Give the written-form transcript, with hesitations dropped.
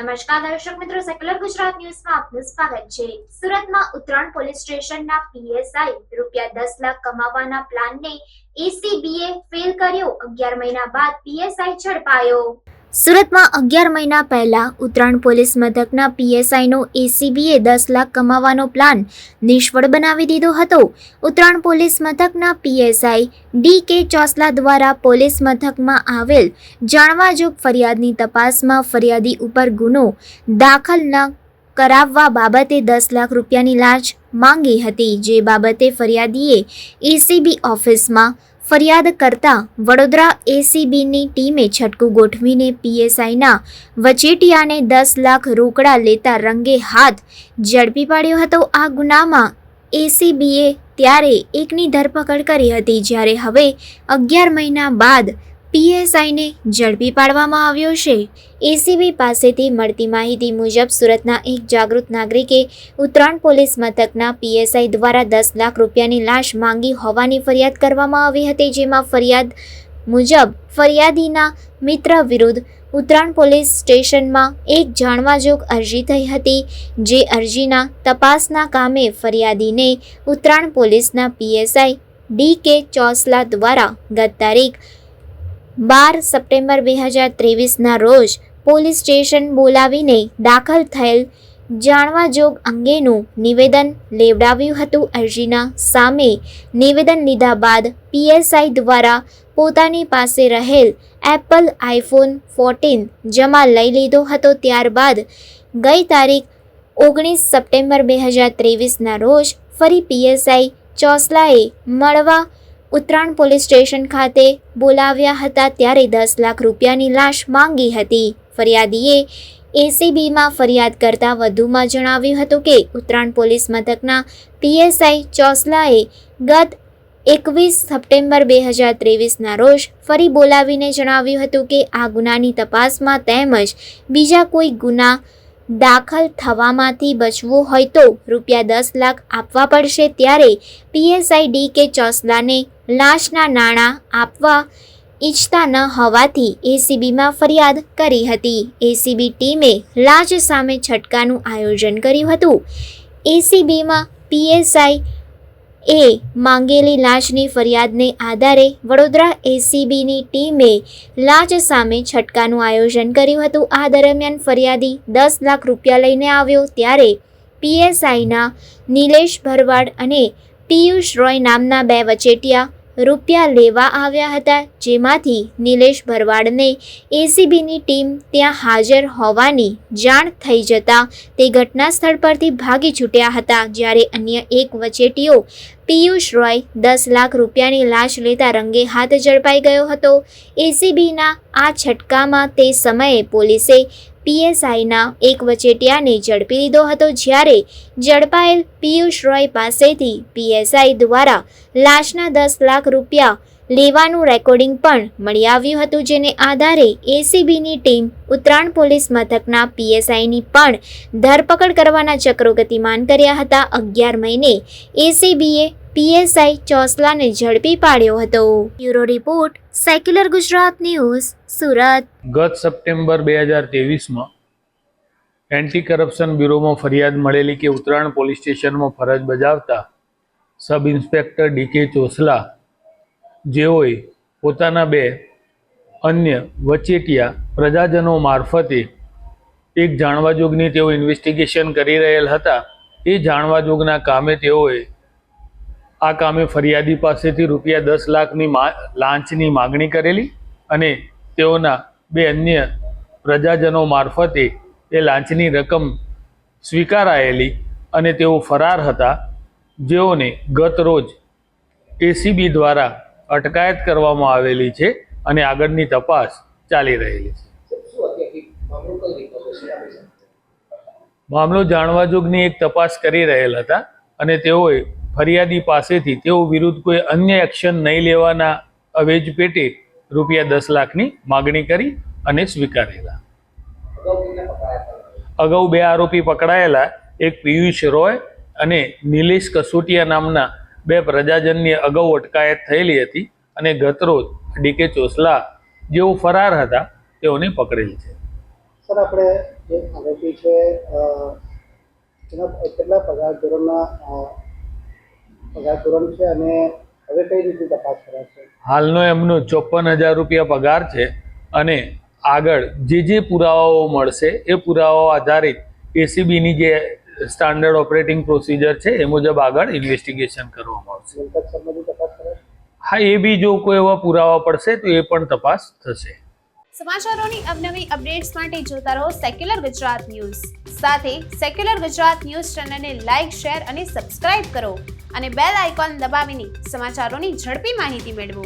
નમસ્કાર દર્શક મિત્રો, સેક્યુલર ગુજરાત ન્યૂઝમાં આપનું સ્વાગત છે। સુરતમાં ઉત્તરાયણ પોલીસ સ્ટેશનના પીએસઆઈ ₹10 લાખ કમાવાના પ્લાનને એસીબીએ ફેલ કર્યો। 11 મહિના બાદ પીએસઆઈ ઝડપાયો। સુરતમાં 11 મહિના પહેલા ઉત્તરાયણ પોલીસ મથકના પીએસઆઈનો એસીબીએ 10 લાખ કમાવાનો પ્લાન નિષ્ફળ બનાવી દીધો હતો। ઉત્તરાયણ પોલીસ મથકના પીએસઆઈ ડી.કે. ચોસલા દ્વારા પોલીસ મથકમાં આવેલ જાણવાજોગ ફરિયાદની તપાસમાં ફરિયાદી ઉપર ગુનો દાખલ ન કરાવવા બાબતે 10 લાખ રૂપિયાની લાંચ માંગી હતી, જે બાબતે ફરિયાદીએ એસીબી ઓફિસમાં ફરિયાદ કરતા વડોદરા એસીબીની ટીમે છટકું ગોઠવીને પીએસઆઈના વચેટિયાને 10 લાખ રોકડા લેતા રંગે હાથ ઝડપી પાડ્યો હતો। આ ગુનામાં એસીબીએ ત્યારે એકની ધરપકડ કરી હતી, જ્યારે હવે 11 મહિના બાદ પીએસઆઈને ઝડપી પાડવામાં આવ્યો છે। એસીબી પાસેથી મળતી માહિતી મુજબ સુરતના એક જાગૃત નાગરિકે ઉત્તરાયણ પોલીસ મથકના પીએસઆઈ દ્વારા 10 લાખ રૂપિયાની લાંચ માંગી હોવાની ફરિયાદ કરવામાં આવી હતી, જેમાં ફરિયાદ મુજબ ફરિયાદીના મિત્ર વિરુદ્ધ ઉત્તરાયણ પોલીસ સ્ટેશનમાં એક જાણવાજોગ અરજી થઈ હતી, જે અરજીના તપાસના કામે ફરિયાદીને ઉત્તરાયણ પોલીસના પીએસઆઈ ડી.કે. ચોસલા દ્વારા ગત તારીખ 12 સપ્ટેમ્બર 2023ના રોજ પોલીસ સ્ટેશન બોલાવીને દાખલ થયેલ જાણવાજોગ અંગેનું નિવેદન લેવડાવ્યું હતું। અરજીના સામે નિવેદન લીધા બાદ પીએસઆઈ દ્વારા પોતાની પાસે રહેલ એપલ આઈફોન 14 જમા લઈ લીધો હતો। ત્યારબાદ ગઈ તારીખ 19 સપ્ટેમ્બર 2023ના રોજ ફરી પીએસઆઈ ચોસલાએ મળવા ઉત્તરાયણ પોલીસ સ્ટેશન ખાતે બોલાવ્યા હતા, ત્યારે 10 લાખ રૂપિયાની લાંચ માંગી હતી। ફરિયાદીએ એસીબીમાં ફરિયાદ કરતા વધુમાં જણાવ્યું હતું કે ઉત્તરાયણ પોલીસ મથકના પીએસઆઈ ચોસલાએ ગત 21 સપ્ટેમ્બર 2023ના રોજ ફરી બોલાવીને જણાવ્યું હતું કે આ ગુનાની તપાસમાં તેમજ બીજા કોઈ ગુના દાખલ થવામાંથી બચવું હોય તો ₹10 લાખ આપવા પડશે, ત્યારે પીએસઆઈ ડી.કે. ચોસલાને લાંચના નાણાં આપવા ઈચ્છતા ન હોવાથી એસીબીમાં ફરિયાદ કરી હતી। એસીબી ટીમે લાંચ સામે છટકાનું આયોજન કર્યું હતું। એસીબીમાં પીએસઆઈ એ માંગેલી લાંચની ફરિયાદને આધારે વડોદરા એસીબીની ટીમે લાંચ સામે છટકાનું આયોજન કર્યું હતું। આ દરમિયાન ફરિયાદી 10 લાખ રૂપિયા લઈને આવ્યો, ત્યારે પીએસઆઈના નિલેશ ભરવાડ અને પિયુષ રોય નામના 2 વચેટિયા રૂપિયા લેવા આવ્યા હતા, જેમાંથી નિલેશ ભરવાડને એસીબીની ટીમ ત્યાં હાજર હોવાની જાણ થઈ જતા તે ઘટના સ્થળ પરથી ભાગી છૂટ્યા હતા, જ્યારે અન્ય એક વચેટિયો પિયુષ રોય 10 લાખ રૂપિયાની લાંચ લેતા રંગે હાથ ઝડપાઈ ગયો હતો। એસીબીના આ છટકામાં તે સમયે પોલીસે પીએસઆઈના એક વચેટિયાને ઝડપી લીધો હતો, જ્યારે ઝડપાયેલ પિયુષ રોય પાસેથી પીએસઆઈ દ્વારા લાંચના 10 લાખ રૂપિયા લેવાનું રેકોર્ડિંગ પણ મળી આવ્યું હતું, જેને આધારે એસીબીની ટીમ ઉત્તરાયણ પોલીસ મથકના પીએસઆઈની પણ ધરપકડ કરવાના ચક્રો ગતિમાન કર્યા હતા। 11 મહિને એસીબીએ પીએસઆઈ ચોસલાને ઝડપી પાડ્યો હતો। Bureau report, secular Gujarat news, Surat. ગત સપ્ટેમ્બર 2023માં એન્ટી કરપ્શન બ્યુરોમાં ફરિયાદ મળેલી કે ઉત્તરાયણ પોલીસ સ્ટેશનમાં ફરજ બજાવતા સબ ઇન્સ્પેક્ટર ડી.કે. ચોસલા, જેઓએ પોતાના 2 અન્ય વચેટિયા પ્રજાજનો મારફતે એક જાણવાજોગની તેઓ ઇન્વેસ્ટિગેશન કરી રહેલ હતા, એ જાણવાજોગના કામે તેઓએ આ કામે ફરિયાદી પાસેથી ₹10 લાખની લાંચની માગણી કરેલી અને તેઓના 2 અન્ય પ્રજાજનો મારફતે એ લાંચની રકમ સ્વીકારાયેલી અને તેઓ ફરાર હતા, જેઓને ગત રોજ એસીબી દ્વારા અટકાયત કરવામાં આવેલી છે અને આગળની તપાસ ચાલી રહેલી છે। મામલો જાણવાજોગની એક તપાસ કરી રહેલ હતા અને તેઓએ ફરિયાદી પાસેથી તેઓ વિરુદ્ધ કોઈ અન્ય એક્શન નહીં લેવાના અવેજ પેટે ₹10 લાખની માગણી કરી અને સ્વીકારેલા। અગાઉ 2 આરોપી પકડાયેલા, એક પિયુષ રોય અને નિલેશ કસોટિયા નામના 2 પ્રજાજનની અગાઉ અટકાયત થયેલી હતી અને ગતરોજ ડી.કે. ચોસલા જેઓ ફરાર હતા તેઓને પકડેલ છે। સર, આપણે જે આરોપી છે એના કેટલા પગાર ધોરણ છે અને હવે કઈ રીતે તપાસ કરાશે? હાલનો એમનો 54,000 રૂપિયા પગાર છે અને આગળ જે પુરાવાઓ મળશે એ પુરાવાઓ આધારિત એસીબીની જે સ્ટાન્ડર્ડ ઓપરેટિંગ પ્રોસિજર છે એ મુજબ આગળ ઇન્વેસ્ટિગેશન કરવામાં આવશે. મિલકત સંબંધી તપાસ કરાશે? હા, એ બી જો કોઈ એવા પુરાવા પડશે તો એ પણ તપાસ થશે. સમાચારોની અવનવી અપડેટ્સ માટે જોતા રહો સેક્યુલર ગુજરાત ન્યૂઝ. સાથે સેક્યુલર ગુજરાત ન્યૂઝ ચેનલને લાઇક, શેર અને સબસ્ક્રાઇબ કરો અને બેલ આઇકોન દબાવીને સમાચારોની ઝડપી માહિતી મેળવો.